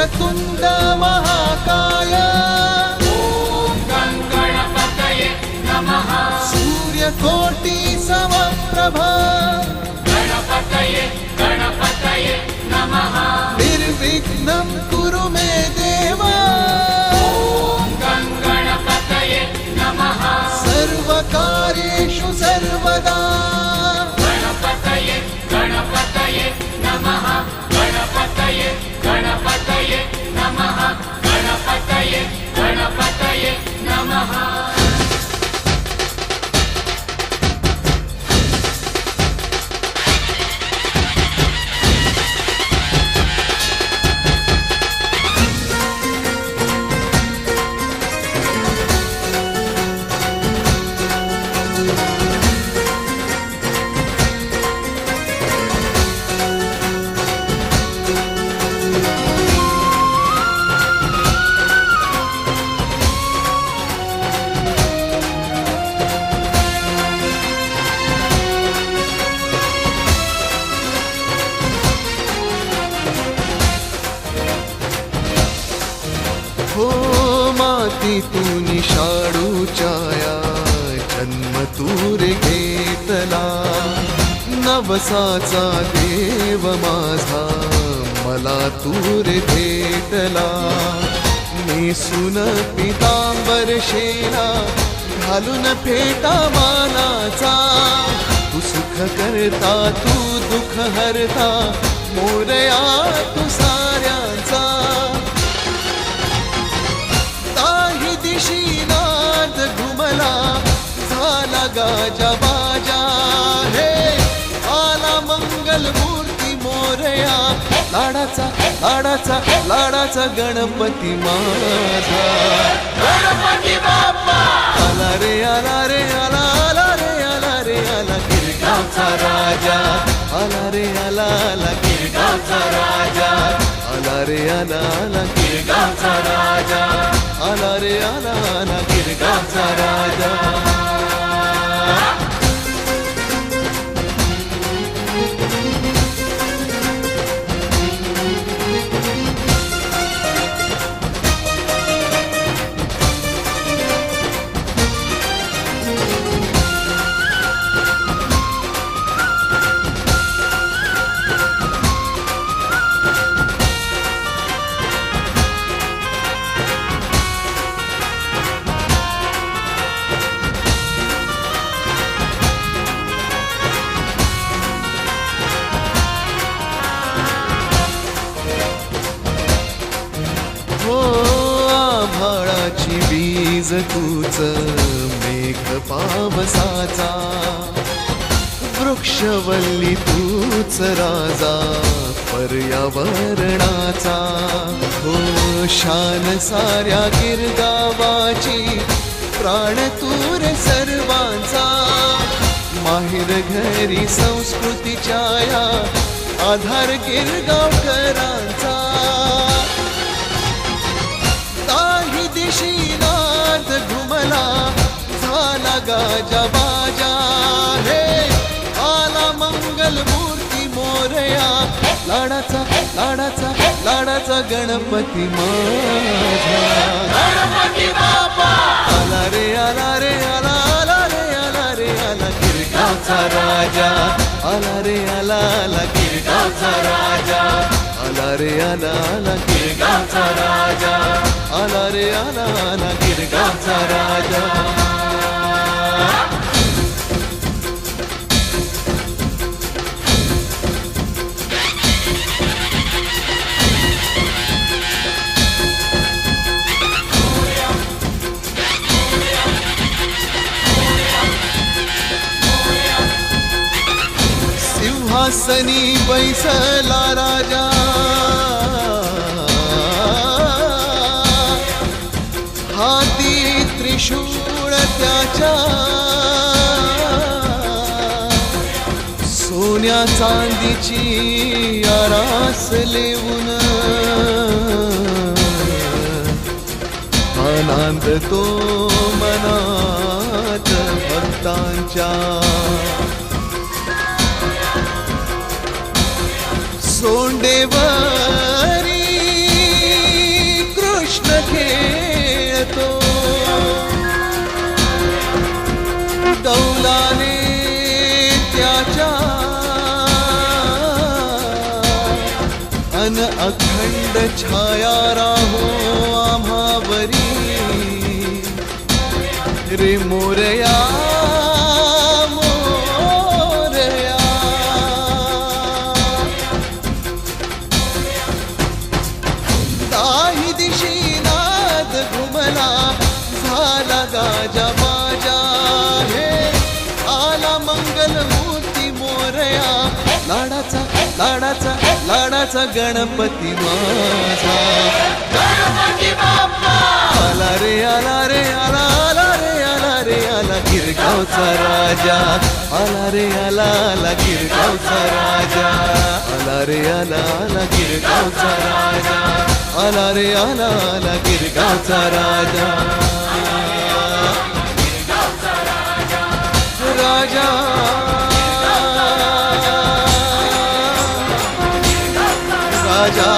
वक्रतुंड महाकाय ॐ गणपतये नमः सूर्यकोटि समप्रभा गणपतये नमः निर्विघ्नं कुरु मे देव ॐ गणपतये नमः सर्वकार्येषु सर्वदा गणपतये नमः गणपतये नमः गणपतये नमः हो मातीतून शाडूच्या जन्म तूर घेतला नवसाचा देव माझा मला तूर भेटला नेसून पितांबर शेला घालून फेटा मानाचा तू सुख करता तू दुःख हरता मोरया तू साऱ्यांचा दिशीनाद घुमला झाला गाजा बाजा हे आला मंगल मूर्ती मोरया लाडाचा गणपती माझा गणपती बाप्पा आला रे आला रे आला आला रे आला रे आला गिरगावचा राजा आला रे आला आला गिरगावचा राजा आला रे आला आला गिरगावचा राजा आला रे आला आला गिरगावचा राजा हो आभाळाची बीज तूच मेघ पावसाचा वृक्षवल्ली तूच राजा पर्यावरणाचा हो शान साऱ्या गिरगावाची प्राण तूर सर्वांचा माहेर घरी संस्कृतीच्या या आधार गिरगावकरांचा दिशीनाद घुमला झाला गाजा बाजा हे आला मंगल मूर्ती मोरया लाडाचा गणपती माझा गणपती बाप्पा आला रे आला रे आला आला रे आला रे आला गिरगावचा राजा आला रे आला आला गिरगावचा राजा आला रे आला आला गिरगावचा राजा आला रे आला आला गिरगावचा राजा सिंहासनी बैसला राजा हाती त्रिशूळ त्याच्या सोन्या चांदीची आरास लेवून आनंद तो मनात भक्तांच्या सोंडेवरी अखंड छाया राहो आम्हावरी रे मोरया मोरया. दाही दिशी नाद घुमला झाला गाजा बाजा हे आला मंगलमूर्ती मोरया लाडाचा लाडाचा लाडाचा गणपती माझा. गणपती बाप्पा आला रे आला रे आला आला रे आला रे आला गिरगावचा राजा. आला रे आला आला गिरगावचा राजा. आला रे आला आला गिरगावचा राजा. आला रे आला आला गिरगावचा राजा. राजा राजा